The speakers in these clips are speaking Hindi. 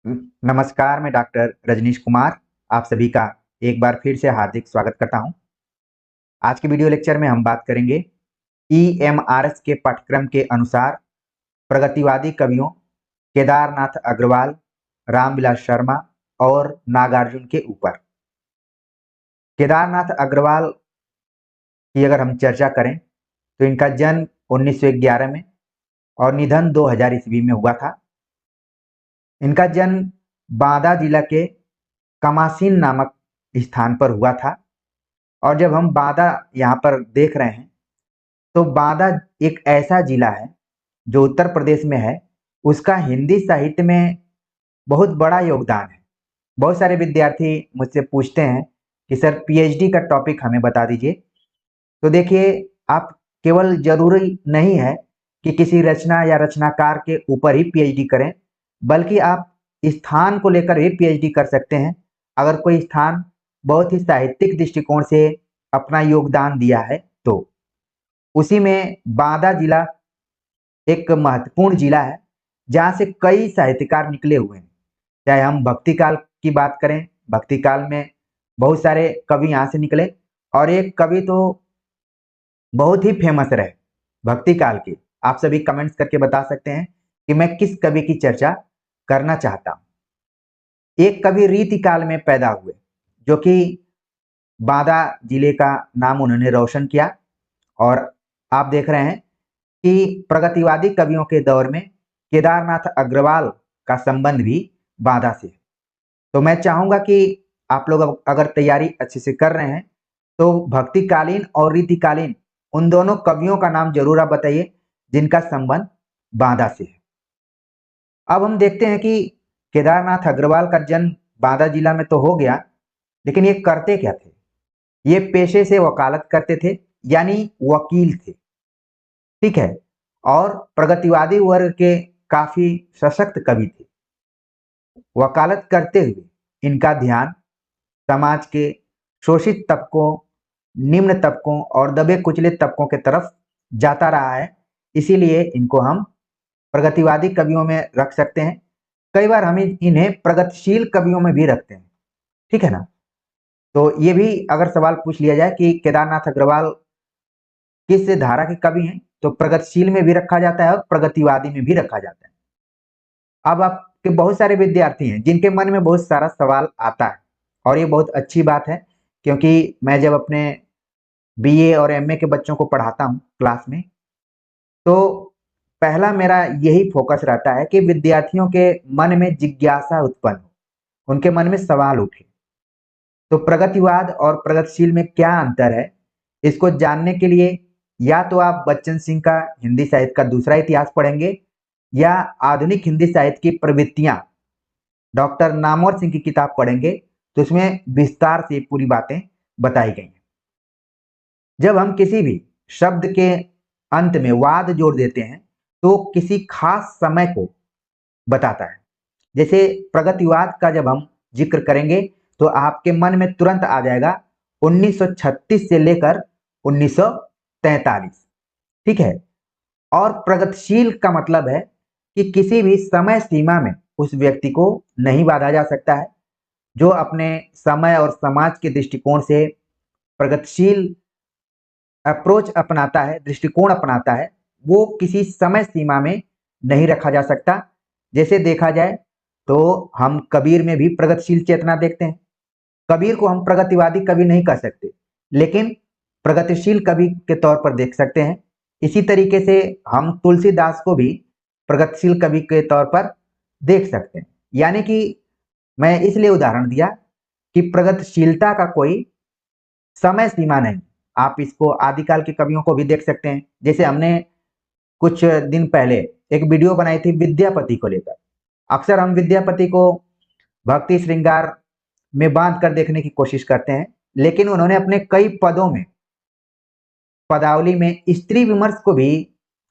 नमस्कार, मैं डॉक्टर रजनीश कुमार आप सभी का एक बार फिर से हार्दिक स्वागत करता हूं। आज के वीडियो लेक्चर में हम बात करेंगे ईएमआरएस के पाठ्यक्रम के अनुसार प्रगतिवादी कवियों केदारनाथ अग्रवाल, रामविलास शर्मा और नागार्जुन के ऊपर। केदारनाथ अग्रवाल की अगर हम चर्चा करें तो इनका जन्म 1911 में और निधन 2000 ईस्वी में हुआ था। इनका जन्म बांदा जिला के कमासीन नामक स्थान पर हुआ था। और जब हम बांदा यहाँ पर देख रहे हैं तो बांदा एक ऐसा जिला है जो उत्तर प्रदेश में है। उसका हिंदी साहित्य में बहुत बड़ा योगदान है। बहुत सारे विद्यार्थी मुझसे पूछते हैं कि सर पीएचडी का टॉपिक हमें बता दीजिए। तो देखिए, आप केवल जरूरी नहीं है कि किसी रचना या रचनाकार के ऊपर ही पीएचडी करें, बल्कि आप स्थान को लेकर भी पीएचडी कर सकते हैं। अगर कोई स्थान बहुत ही साहित्यिक दृष्टिकोण से अपना योगदान दिया है तो उसी में बांदा जिला एक महत्वपूर्ण जिला है जहाँ से कई साहित्यकार निकले हुए हैं। चाहे हम भक्ति काल की बात करें, भक्ति काल में बहुत सारे कवि यहाँ से निकले और एक कवि तो बहुत ही फेमस रहे भक्ति काल की। आप सभी कमेंट्स करके बता सकते हैं कि मैं किस कवि की चर्चा करना चाहता हूं। एक कवि रीतिकाल में पैदा हुए जो कि बांदा जिले का नाम उन्होंने रोशन किया। और आप देख रहे हैं कि प्रगतिवादी कवियों के दौर में केदारनाथ अग्रवाल का संबंध भी बांदा से है। तो मैं चाहूंगा कि आप लोग अगर तैयारी अच्छे से कर रहे हैं तो भक्तिकालीन और रीतिकालीन उन दोनों कवियों का नाम जरूर आप बताइए जिनका संबंध बांदा से है। अब हम देखते हैं कि केदारनाथ अग्रवाल का जन्म बांदा जिला में तो हो गया, लेकिन ये करते क्या थे? ये पेशे से वकालत करते थे, यानी वकील थे, ठीक है। और प्रगतिवादी वर्ग के काफी सशक्त कवि थे। वकालत करते हुए इनका ध्यान समाज के शोषित तबकों, निम्न तबकों और दबे कुचले तबकों के तरफ जाता रहा है। इसीलिए इनको हम प्रगतिवादी कवियों में रख सकते हैं। कई बार हम इन्हें प्रगतिशील कवियों में भी रखते हैं, ठीक है ना। तो ये भी अगर सवाल पूछ लिया जाए कि केदारनाथ अग्रवाल किस धारा के कवि हैं, तो प्रगतिशील में भी रखा जाता है और प्रगतिवादी में भी रखा जाता है। अब आपके बहुत सारे विद्यार्थी हैं जिनके मन में बहुत सारा सवाल आता है और ये बहुत अच्छी बात है, क्योंकि मैं जब अपने बीए और एमए के बच्चों को पढ़ाता हूँ क्लास में, तो पहला मेरा यही फोकस रहता है कि विद्यार्थियों के मन में जिज्ञासा उत्पन्न हो, उनके मन में सवाल उठे। तो प्रगतिवाद और प्रगतिशील में क्या अंतर है, इसको जानने के लिए या तो आप बच्चन सिंह का हिंदी साहित्य का दूसरा इतिहास पढ़ेंगे या आधुनिक हिंदी साहित्य की प्रवृत्तियां डॉक्टर नामवर सिंह की किताब पढ़ेंगे, तो उसमें विस्तार से पूरी बातें बताई गई हैं। जब हम किसी भी शब्द के अंत में वाद जोड़ देते हैं तो किसी खास समय को बताता है। जैसे प्रगतिवाद का जब हम जिक्र करेंगे तो आपके मन में तुरंत आ जाएगा 1936 से लेकर 1943, ठीक है। और प्रगतिशील का मतलब है कि किसी भी समय सीमा में उस व्यक्ति को नहीं बांधा जा सकता है। जो अपने समय और समाज के दृष्टिकोण से प्रगतिशील अप्रोच अपनाता है, दृष्टिकोण अपनाता है, वो किसी समय सीमा में नहीं रखा जा सकता। जैसे देखा जाए तो हम कबीर में भी प्रगतिशील चेतना देखते हैं। कबीर को हम प्रगतिवादी कवि नहीं कह सकते, लेकिन प्रगतिशील कवि के तौर पर देख सकते हैं। इसी तरीके से हम तुलसीदास को भी प्रगतिशील कवि के तौर पर देख सकते हैं। यानी कि मैं इसलिए उदाहरण दिया कि प्रगतिशीलता का कोई समय सीमा नहीं। आप इसको आदिकाल के कवियों को भी देख सकते हैं। जैसे हमने कुछ दिन पहले एक वीडियो बनाई थी विद्यापति को लेकर। अक्सर हम विद्यापति को भक्ति श्रृंगार में बांध कर देखने की कोशिश करते हैं, लेकिन उन्होंने अपने कई पदों में, पदावली में स्त्री विमर्श को भी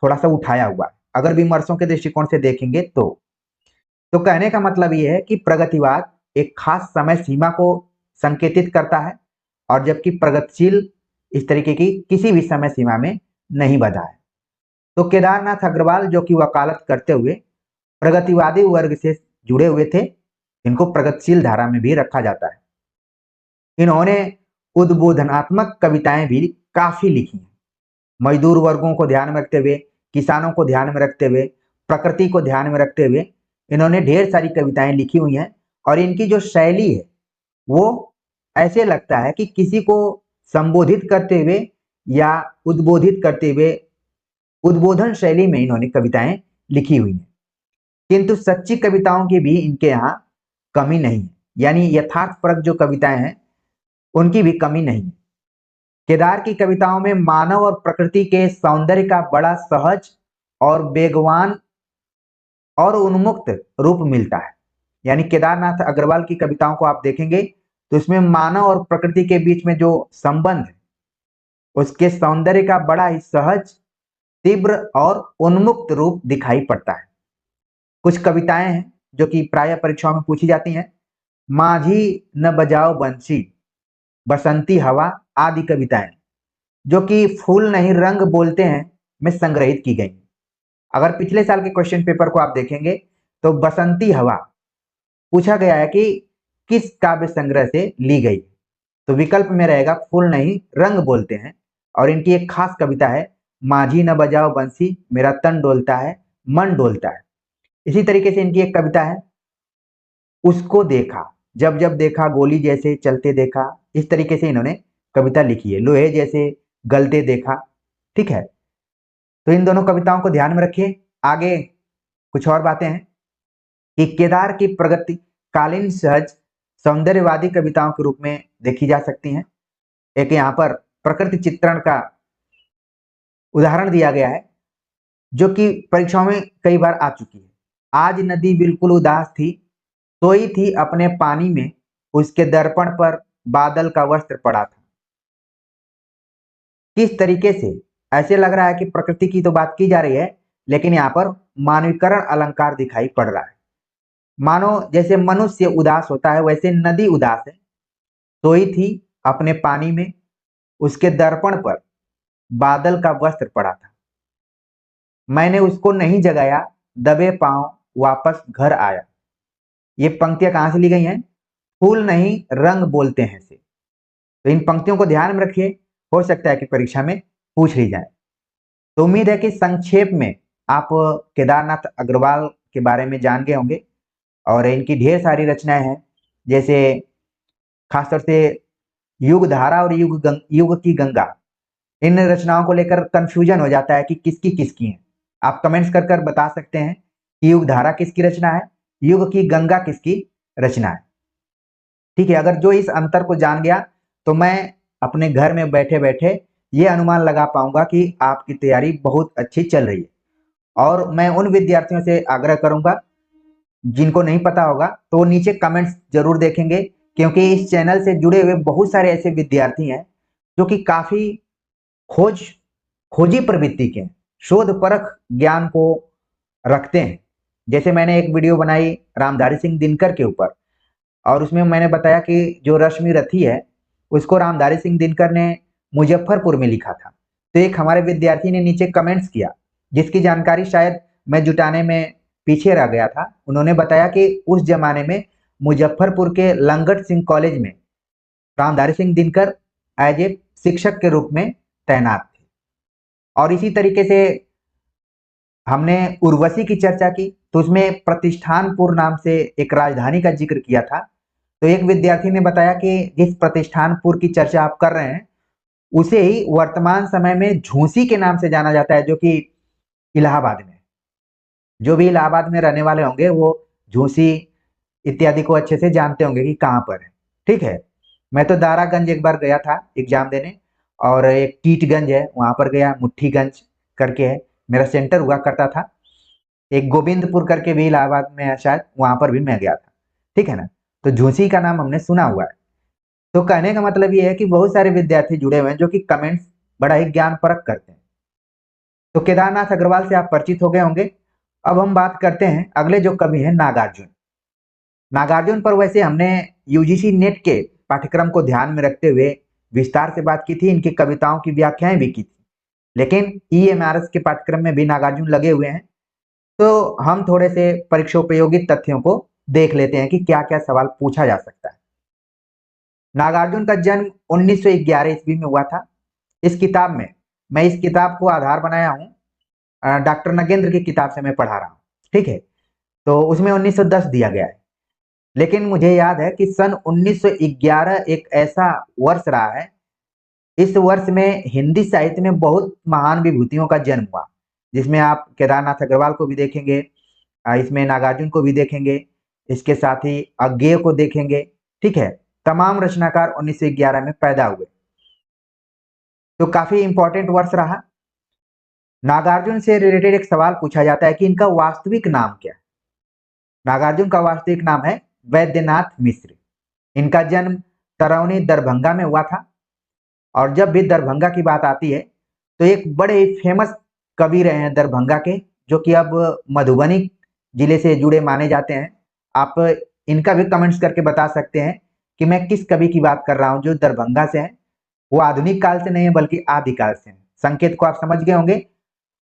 थोड़ा सा उठाया हुआ है, अगर विमर्शों के दृष्टिकोण से देखेंगे तो कहने का मतलब यह है कि प्रगतिवाद एक खास समय सीमा को संकेतित करता है, और जबकि प्रगतिशील इस तरीके की किसी भी समय सीमा में नहीं बंधा है। तो केदारनाथ अग्रवाल जो कि वकालत करते हुए प्रगतिवादी वर्ग से जुड़े हुए थे, इनको प्रगतिशील धारा में भी रखा जाता है। इन्होंने उद्बोधनात्मक कविताएं भी काफी लिखी हैं। मजदूर वर्गों को ध्यान में रखते हुए, किसानों को ध्यान में रखते हुए, प्रकृति को ध्यान में रखते हुए इन्होंने ढेर सारी कविताएं लिखी हुई हैं। और इनकी जो शैली है वो ऐसे लगता है कि किसी को संबोधित करते हुए या उद्बोधित करते हुए उद्बोधन शैली में इन्होंने कविताएं लिखी हुई हैं। किंतु सच्ची कविताओं की भी इनके यहाँ कमी नहीं है, यानी यथार्थपरक जो कविताएं हैं उनकी भी कमी नहीं है। केदार की कविताओं में मानव और प्रकृति के सौंदर्य का बड़ा सहज और वेगवान और उन्मुक्त रूप मिलता है। यानी केदारनाथ अग्रवाल की कविताओं को आप देखेंगे तो इसमें मानव और प्रकृति के बीच में जो संबंध है उसके सौंदर्य का बड़ा ही सहज, तीव्र और उन्मुक्त रूप दिखाई पड़ता है। कुछ कविताएं हैं जो कि प्रायः परीक्षाओं में पूछी जाती हैं। माझी न बजाओ बंसी, बसंती हवा आदि कविताएं जो कि फूल नहीं रंग बोलते हैं में संग्रहित की गई। अगर पिछले साल के क्वेश्चन पेपर को आप देखेंगे तो बसंती हवा पूछा गया है कि किस काव्य संग्रह से ली गई, तो विकल्प में रहेगा फूल नहीं रंग बोलते हैं। और इनकी एक खास कविता है, माझी न बजाओ बंसी मेरा तन डोलता है मन डोलता है। इसी तरीके से इनकी एक कविता है, उसको देखा जब जब देखा गोली जैसे चलते देखा। इस तरीके से इन्होंने कविता लिखी है, लोहे जैसे गलते देखा। ठीक है, तो इन दोनों कविताओं को ध्यान में रखिए। आगे कुछ और बातें हैं कि केदार की प्रगति कालीन सहज सौंदर्यवादी कविताओं के रूप में देखी जा सकती हैं। एक यहाँ पर प्रकृति चित्रण का उदाहरण दिया गया है जो कि परीक्षाओं में कई बार आ चुकी है। आज नदी बिल्कुल उदास थी, सोई थी अपने पानी में, उसके दर्पण पर बादल का वस्त्र पड़ा था। किस तरीके से ऐसे लग रहा है कि प्रकृति की तो बात की जा रही है, लेकिन यहाँ पर मानवीकरण अलंकार दिखाई पड़ रहा है। मानो जैसे मनुष्य उदास होता है वैसे नदी उदास है, सोई थी अपने पानी में, उसके दर्पण पर बादल का वस्त्र पड़ा था। मैंने उसको नहीं जगाया, दबे पांव वापस घर आया। ये पंक्तियां कहां से ली गई हैं? फूल नहीं रंग बोलते हैं से। तो इन पंक्तियों को ध्यान में रखिए, हो सकता है कि परीक्षा में पूछ ली जाए। तो उम्मीद है कि संक्षेप में आप केदारनाथ अग्रवाल के बारे में जान गए होंगे। और इनकी ढेर सारी रचनाएं हैं, जैसे खासतौर से युग धारा और युग की गंगा। इन रचनाओं को लेकर कंफ्यूजन हो जाता है कि किसकी किसकी है। आप कमेंट्स कर कर बता सकते हैं कि युग धारा किसकी रचना है, युग की गंगा किसकी रचना है। ठीक है, अगर जो इस अंतर को जान गया तो मैं अपने घर में बैठे बैठे ये अनुमान लगा पाऊंगा कि आपकी तैयारी बहुत अच्छी चल रही है। और मैं उन विद्यार्थियों से आग्रह करूंगा जिनको नहीं पता होगा तो नीचे कमेंट्स जरूर देखेंगे, क्योंकि इस चैनल से जुड़े हुए बहुत सारे ऐसे विद्यार्थी हैं जो कि काफी खोजी प्रवृत्ति के, शोध परख ज्ञान को रखते हैं। जैसे मैंने एक वीडियो बनाई रामधारी सिंह दिनकर के ऊपर, और उसमें मैंने बताया कि जो रश्मि रथी है उसको रामधारी सिंह दिनकर ने मुजफ्फरपुर में लिखा था। तो एक हमारे विद्यार्थी ने नीचे कमेंट्स किया, जिसकी जानकारी शायद मैं जुटाने में पीछे रह गया था। उन्होंने बताया कि उस जमाने में मुजफ्फरपुर के लंगट सिंह कॉलेज में रामधारी सिंह दिनकर एज ए शिक्षक के रूप में तैनात थे। और इसी तरीके से हमने उर्वशी की चर्चा की, तो उसमें प्रतिष्ठानपुर नाम से एक राजधानी का जिक्र किया था। तो एक विद्यार्थी ने बताया कि जिस प्रतिष्ठानपुर की चर्चा आप कर रहे हैं उसे ही वर्तमान समय में झूंसी के नाम से जाना जाता है, जो कि इलाहाबाद में। जो भी इलाहाबाद में रहने वाले होंगे वो झूंसी इत्यादि को अच्छे से जानते होंगे कि कहाँ पर है। ठीक है, मैं तो दारागंज एक बार गया था एग्जाम देने, और एक टीटगंज है वहां पर गया, मुट्ठीगंज करके है मेरा सेंटर हुआ करता था। एक गोविंदपुर करके भी इलाहाबाद में है शायद, वहां पर भी मैं गया था। ठीक है ना, तो झूंसी का नाम हमने सुना हुआ है। तो कहने का मतलब ये है कि बहुत सारे विद्यार्थी जुड़े हुए हैं जो कि कमेंट्स बड़ा ही ज्ञान परख करते हैं। तो केदारनाथ अग्रवाल से आप परिचित हो गए होंगे। अब हम बात करते हैं अगले जो कवि हैं नागार्जुन। नागार्जुन पर वैसे हमने यूजीसी नेट के पाठ्यक्रम को ध्यान में रखते हुए विस्तार से बात की थी, इनकी कविताओं की व्याख्याएं भी की थी, लेकिन ईएमआरएस के पाठ्यक्रम में भी नागार्जुन लगे हुए हैं। तो हम थोड़े से परीक्षोपयोगी तथ्यों को देख लेते हैं कि क्या क्या सवाल पूछा जा सकता है। नागार्जुन का जन्म 1911 ईस्वी में हुआ था। इस किताब में, मैं इस किताब को आधार बनाया हूँ, डॉक्टर नगेंद्र की किताब से मैं पढ़ा रहा हूँ, ठीक है। तो उसमें 1910 दिया गया है, लेकिन मुझे याद है कि सन 1911 एक ऐसा वर्ष रहा है, इस वर्ष में हिंदी साहित्य में बहुत महान विभूतियों का जन्म हुआ, जिसमें आप केदारनाथ अग्रवाल को भी देखेंगे, इसमें नागार्जुन को भी देखेंगे, इसके साथ ही अज्ञेय को देखेंगे, ठीक है। तमाम रचनाकार 1911 में पैदा हुए, तो काफी इंपॉर्टेंट वर्ष रहा। नागार्जुन से रिलेटेड एक सवाल पूछा जाता है कि इनका वास्तविक नाम क्या है। नागार्जुन का वास्तविक नाम है वैद्यनाथ मिश्र। इनका जन्म तरौनी दरभंगा में हुआ था। और जब भी दरभंगा की बात आती है तो एक बड़े फेमस कवि रहे हैं दरभंगा के, जो कि अब मधुबनी जिले से जुड़े माने जाते हैं। आप इनका भी कमेंट्स करके बता सकते हैं कि मैं किस कवि की बात कर रहा हूं जो दरभंगा से है। वो आधुनिक काल से नहीं है बल्कि आदिकाल से है। संकेत को आप समझ गए होंगे।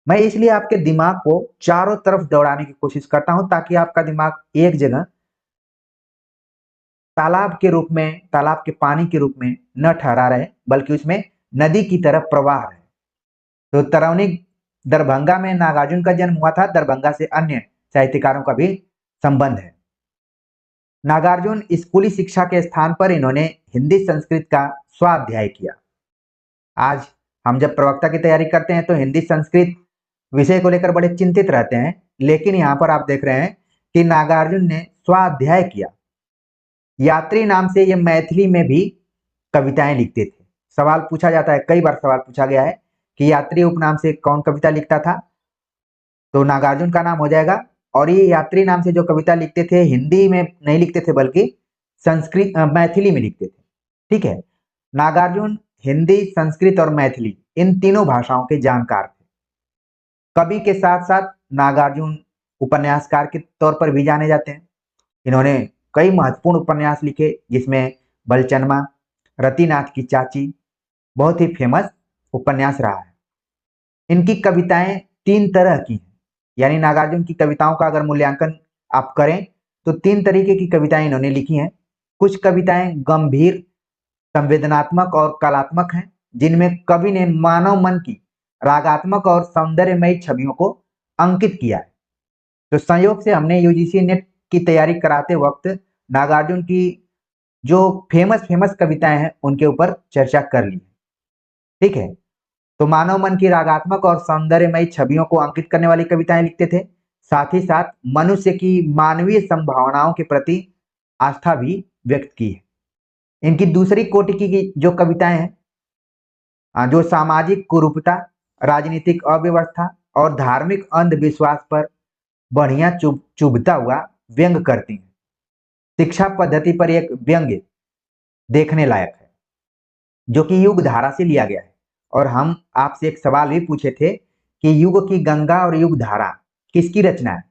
मैं इसलिए आपके दिमाग को चारों तरफ दौड़ाने की कोशिश करता हूं ताकि आपका दिमाग एक जगह तालाब के रूप में, तालाब के पानी के रूप में न ठहरा रहे, बल्कि उसमें नदी की तरफ प्रवाह रहे। तो तरौनी दरभंगा में नागार्जुन का जन्म हुआ था। दरभंगा से अन्य साहित्यकारों का भी संबंध है। नागार्जुन स्कूली शिक्षा के स्थान पर इन्होंने हिंदी संस्कृत का स्वाध्याय किया। आज हम जब प्रवक्ता की तैयारी करते हैं तो हिंदी संस्कृत विषय को लेकर बड़े चिंतित रहते हैं, लेकिन यहाँ पर आप देख रहे हैं कि नागार्जुन ने स्वाध्याय किया। यात्री नाम से ये मैथिली में भी कविताएं लिखते थे। सवाल पूछा जाता है, कई बार सवाल पूछा गया है कि यात्री उपनाम से कौन कविता लिखता था, तो नागार्जुन का नाम हो जाएगा। और ये यात्री नाम से जो कविता लिखते थे हिंदी में नहीं लिखते थे बल्कि संस्कृत मैथिली में लिखते थे, ठीक है। नागार्जुन हिंदी, संस्कृत और मैथिली इन तीनों भाषाओं के जानकार थे। कवि के साथ साथ नागार्जुन उपन्यासकार के तौर पर भी जाने जाते हैं। इन्होंने कई महत्वपूर्ण उपन्यास लिखे, जिसमें बलचनमा, रतिनाथ की चाची बहुत ही फेमस उपन्यास रहा है। इनकी कविताएं तीन तरह की हैं, यानी नागार्जुन की कविताओं का अगर मूल्यांकन आप करें तो तीन तरीके की कविताएं इन्होंने लिखी हैं। कुछ कविताएं गंभीर, संवेदनात्मक और कलात्मक हैं, जिनमें कवि ने मानव मन की रागात्मक और सौंदर्यमयी छवियों को अंकित किया है। तो संयोग से हमने यूजीसी नेट की तैयारी कराते वक्त नागार्जुन की जो फेमस फेमस कविताएं हैं उनके ऊपर चर्चा कर ली, ठीक है। तो मानव मन की रागात्मक और सौंदर्यमयी छवियों को अंकित करने वाली कविताएं लिखते थे। साथ ही साथ मनुष्य की मानवीय संभावनाओं के प्रति आस्था भी व्यक्त की है। इनकी दूसरी कोटि की जो कविताएं हैं, जो सामाजिक कुरूपता, राजनीतिक अव्यवस्था और धार्मिक अंधविश्वास पर बढ़िया चुभता हुआ व्यंग करती हैं। शिक्षा पद्धति पर एक व्यंग्य देखने लायक है, जो कि युग धारा से लिया गया है। और हम आपसे एक सवाल भी पूछे थे कि युग की गंगा और युग धारा किसकी रचना है,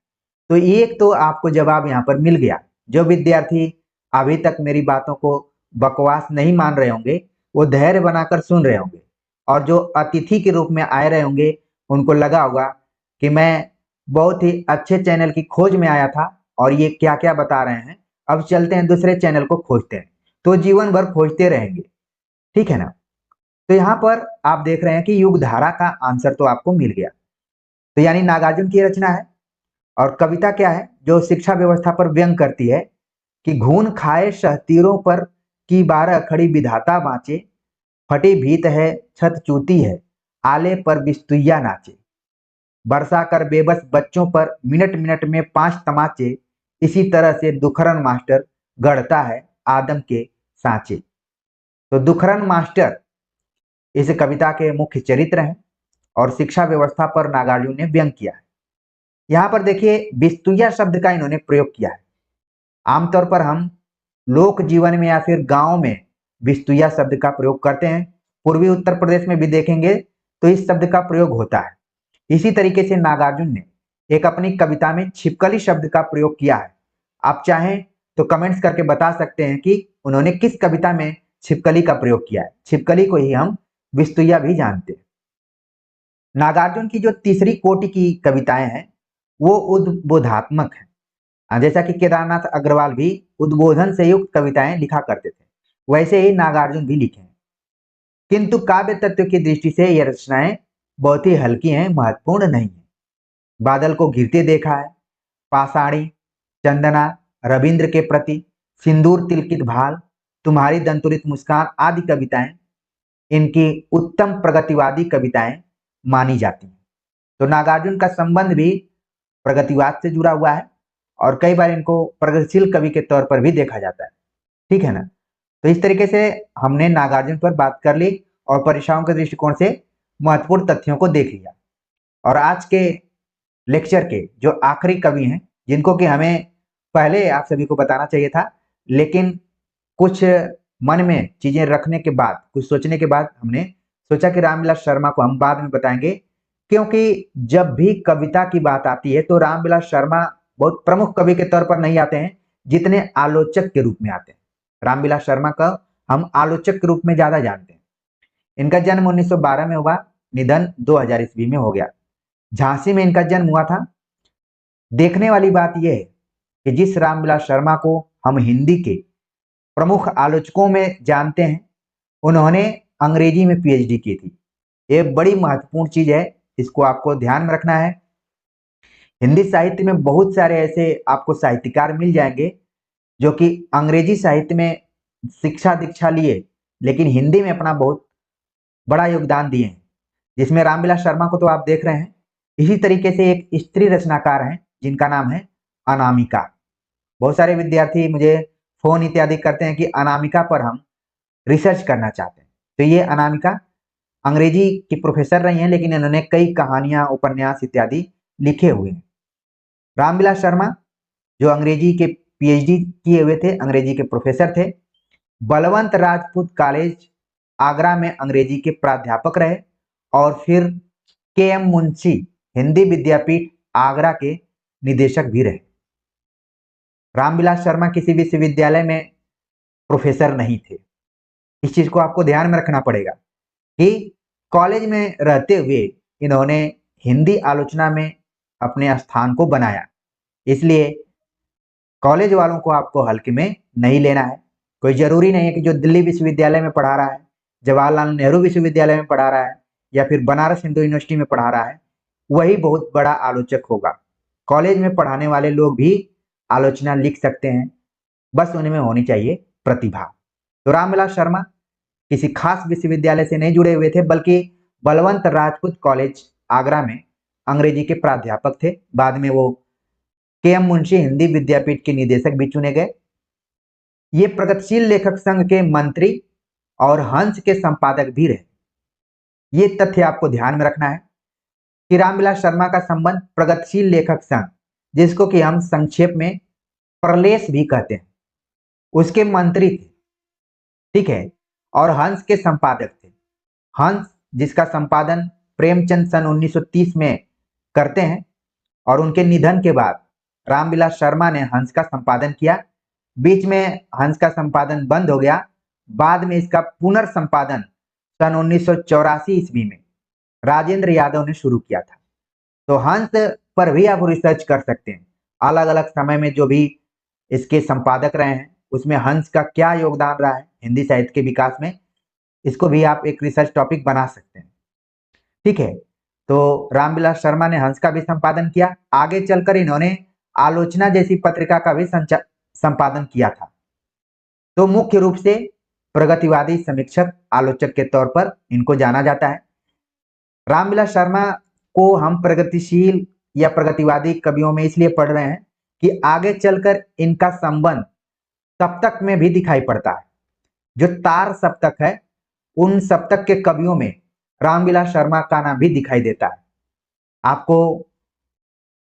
तो एक तो आपको जवाब यहाँ पर मिल गया। जो विद्यार्थी अभी तक मेरी बातों को बकवास नहीं मान रहे होंगे वो धैर्य बनाकर सुन रहे होंगे, और जो अतिथि के रूप में आए रहे होंगे उनको लगा होगा कि मैं बहुत ही अच्छे चैनल की खोज में आया था और ये क्या क्या बता रहे हैं, अब चलते हैं दूसरे चैनल को खोजते हैं। तो जीवन भर खोजते रहेंगे, ठीक है ना। तो यहाँ पर आप देख रहे हैं कि युग धारा का आंसर तो आपको मिल गया। तो यानी नागार्जुन की रचना है। और कविता क्या है, जो शिक्षा व्यवस्था पर व्यंग करती है कि घून खाए शहतीरों पर की 12 खड़ी विधाता बाँचे, फटी भीत है छत चूती है, आले पर बिस्तुइया नाचे, बरसा कर बेबस बच्चों पर मिनट मिनट में 5 तमाचे, इसी तरह से दुखरन मास्टर गढ़ता है आदम के सांचे। तो दुखरन मास्टर इस कविता के मुख्य चरित्र हैं और शिक्षा व्यवस्था पर नागार्जुन ने व्यंग किया है। यहाँ पर देखिए बिस्तुइया शब्द का इन्होंने प्रयोग किया है। आमतौर पर हम लोक जीवन में या फिर गांव में बिस्तुइया शब्द का प्रयोग करते हैं। पूर्वी उत्तर प्रदेश में भी देखेंगे तो इस शब्द का प्रयोग होता है। इसी तरीके से नागार्जुन ने एक अपनी कविता में छिपकली शब्द का प्रयोग किया है। आप चाहें तो कमेंट्स करके बता सकते हैं कि उन्होंने किस कविता में छिपकली का प्रयोग किया है। छिपकली को ही हम बिस्तुइया भी जानते हैं। नागार्जुन की जो तीसरी कोटि की कविताएं हैं वो उद्बोधात्मक है। जैसा कि केदारनाथ अग्रवाल भी उद्बोधन से युक्त कविताएं लिखा करते थे, वैसे ही नागार्जुन भी लिखे हैं। किंतु काव्य तत्व की दृष्टि से ये रचनाएं बहुत ही हल्की हैं, महत्वपूर्ण नहीं है। बादल को घिरते देखा है, पाषाणी, चंदना, रविंद्र के प्रति, सिंदूर तिलकित भाल, तुम्हारी दंतुरित मुस्कान आदि कविताएं इनकी उत्तम प्रगतिवादी कविताएं मानी जाती हैं। तो नागार्जुन का संबंध भी प्रगतिवाद से जुड़ा हुआ है और कई बार इनको प्रगतिशील कवि के तौर पर भी देखा जाता है। ठीक है ना। तो इस तरीके से हमने नागार्जुन पर बात कर ली और परीक्षाओं के दृष्टिकोण से महत्वपूर्ण तथ्यों को देख लिया। और आज के लेक्चर के जो आखिरी कवि हैं, जिनको कि हमें पहले आप सभी को बताना चाहिए था, लेकिन कुछ मन में चीजें रखने के बाद, कुछ सोचने के बाद हमने सोचा कि रामविलास शर्मा को हम बाद में बताएंगे, क्योंकि जब भी कविता की बात आती है तो रामविलास शर्मा बहुत प्रमुख कवि के तौर पर नहीं आते हैं, जितने आलोचक के रूप में आते हैं। रामविलास शर्मा का हम आलोचक के रूप में ज्यादा जानते हैं। इनका जन्म 1912 में हुआ, निधन 2000 ईस्वी में हो गया। झांसी में इनका जन्म हुआ था। देखने वाली बात यह है कि जिस रामविलास शर्मा को हम हिंदी के प्रमुख आलोचकों में जानते हैं, उन्होंने अंग्रेजी में पीएचडी की थी। ये बड़ी महत्वपूर्ण चीज है, इसको आपको ध्यान में रखना है। हिंदी साहित्य में बहुत सारे ऐसे आपको साहित्यकार मिल जाएंगे जो कि अंग्रेजी साहित्य में शिक्षा दीक्षा लिए, लेकिन हिंदी में अपना बहुत बड़ा योगदान दिए हैं, जिसमें रामविलास शर्मा को तो आप देख रहे हैं। इसी तरीके से एक स्त्री रचनाकार हैं जिनका नाम है अनामिका। बहुत सारे विद्यार्थी मुझे फोन इत्यादि करते हैं कि अनामिका पर हम रिसर्च करना चाहते हैं। तो ये अनामिका अंग्रेजी की प्रोफेसर रही हैं, लेकिन इन्होंने कई कहानियां, उपन्यास इत्यादि लिखे हुए हैं। रामविलास शर्मा जो अंग्रेजी के पीएचडी किए हुए थे, अंग्रेजी के प्रोफेसर थे, बलवंत राजपूत कॉलेज आगरा में अंग्रेजी के प्राध्यापक रहे और फिर के.एम. मुंशी हिंदी विद्यापीठ आगरा के निदेशक भी रहे। रामविलास शर्मा किसी विश्वविद्यालय में प्रोफेसर नहीं थे। इस चीज को आपको ध्यान में रखना पड़ेगा कि कॉलेज में रहते हुए इन्होंने हिंदी आलोचना में अपने स्थान को बनाया। इसलिए कॉलेज वालों को आपको हल्के में नहीं लेना है। कोई जरूरी नहीं है कि जो दिल्ली विश्वविद्यालय में पढ़ा रहा है, जवाहरलाल नेहरू विश्वविद्यालय में पढ़ा रहा है या फिर बनारस हिंदू यूनिवर्सिटी में पढ़ा रहा है, वही बहुत बड़ा आलोचक होगा। कॉलेज में पढ़ाने वाले लोग भी आलोचना लिख सकते हैं, बस उनमें होनी चाहिए प्रतिभा। तो रामविलास शर्मा किसी खास विश्वविद्यालय से नहीं जुड़े हुए थे, बल्कि बलवंत राजपूत कॉलेज आगरा में अंग्रेजी के प्राध्यापक थे। बाद में वो के.एम. मुंशी हिंदी विद्यापीठ के निदेशक भी चुने गए। ये प्रगतिशील लेखक संघ के मंत्री और हंस के संपादक भी रहे। ये तथ्य आपको ध्यान में रखना है कि रामविलास शर्मा का संबंध प्रगतिशील लेखक संघ, जिसको कि हम संक्षेप में प्रलेस भी कहते हैं, उसके मंत्री थे। ठीक है। और हंस के संपादक थे। हंस जिसका संपादन प्रेमचंद सन 1930 में करते हैं और उनके निधन के बाद रामविलास शर्मा ने हंस का संपादन किया। बीच में हंस का संपादन बंद हो गया, बाद में इसका पुनर्संपादन सन 1984 ईस्वी में राजेंद्र यादव ने शुरू किया था। तो हंस पर भी आप रिसर्च कर सकते हैं। अलग अलग समय में जो भी इसके संपादक रहे हैं, उसमें हंस का क्या योगदान रहा है हिंदी साहित्य के विकास में, इसको भी आप एक रिसर्च टॉपिक बना सकते हैं। ठीक है। तो रामविलास शर्मा ने हंस का भी संपादन किया। आगे चलकर इन्होंने आलोचना जैसी पत्रिका का भी संपादन किया था। तो मुख्य रूप से प्रगतिवादी समीक्षक, आलोचक के तौर पर इनको जाना जाता है। रामविलास शर्मा को हम प्रगतिशील या प्रगतिवादी कवियों में इसलिए पढ़ रहे हैं कि आगे चलकर इनका संबंध सप्तक में भी दिखाई पड़ता है। जो तार सप्तक है, उन सप्तक के कवियों में रामविलास शर्मा का नाम भी दिखाई देता है। आपको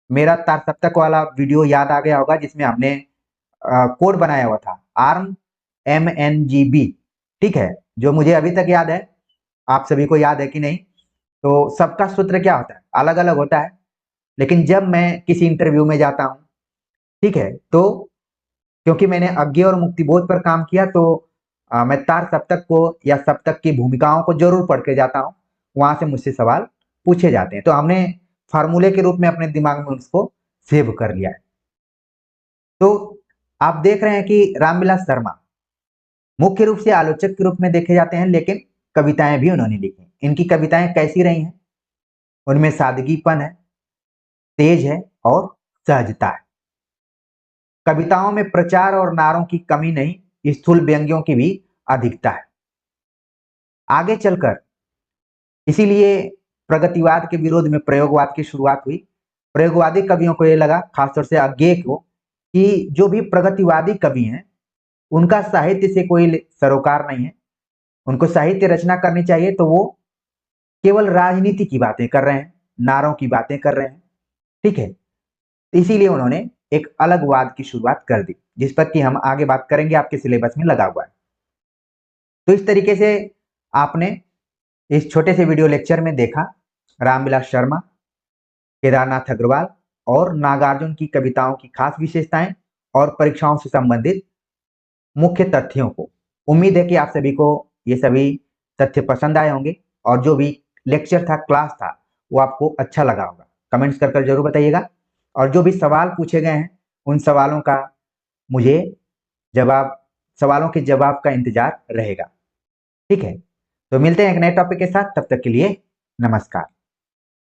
मेरा तार सप्तक वाला वीडियो याद आ गया होगा, जिसमें हमने कोड बनाया हुआ था RMNGB। ठीक है, जो मुझे अभी तक याद है, आप सभी को याद है कि नहीं? तो सबका सूत्र क्या होता है? अलग अलग होता है, लेकिन जब मैं किसी इंटरव्यू में जाता हूं, ठीक है, तो क्योंकि मैंने अज्ञेय और मुक्तिबोध पर काम किया, तो मैं तार सप्तक को या सप्तक की भूमिकाओं को जरूर पढ़ के जाता हूं। वहां से मुझसे सवाल पूछे जाते हैं, तो हमने फार्मूले के रूप में अपने दिमाग में उसको सेव कर लिया है। तो आप देख रहे हैं कि रामविलास शर्मा मुख्य रूप से आलोचक के रूप में देखे जाते हैं, लेकिन कविताएं भी उन्होंने लिखी। इनकी कविताएं कैसी रही हैं? उनमें सादगीपन है, तेज है और सहजता है। कविताओं में प्रचार और नारों की कमी नहीं, स्थूल व्यंग्यों की भी अधिकता है। आगे चलकर इसीलिए प्रगतिवाद के विरोध में प्रयोगवाद की शुरुआत हुई। प्रयोगवादी कवियों को यह लगा, खासतौर से अज्ञे को, कि जो भी प्रगतिवादी कवि हैं उनका साहित्य से कोई सरोकार नहीं है। उनको साहित्य रचना करनी चाहिए तो वो केवल राजनीति की बातें कर रहे हैं, नारों की बातें कर रहे हैं। ठीक है, इसीलिए उन्होंने एक अलग वाद की शुरुआत कर दी, जिस पर कि हम आगे बात करेंगे, आपके सिलेबस में लगा हुआ है। तो इस तरीके से आपने इस छोटे से वीडियो लेक्चर में देखा रामविलास शर्मा, केदारनाथ अग्रवाल और नागार्जुन की कविताओं की खास विशेषताएं और परीक्षाओं से संबंधित मुख्य तथ्यों को। उम्मीद है कि आप सभी को ये सभी तथ्य पसंद आए होंगे और जो भी लेक्चर था, क्लास था, वो आपको अच्छा लगा होगा। कमेंट्स कर जरूर बताइएगा और जो भी सवाल पूछे गए हैं उन सवालों का मुझे सवालों के जवाब का इंतजार रहेगा। ठीक है, तो मिलते हैं एक नए टॉपिक के साथ, तब तक के लिए नमस्कार।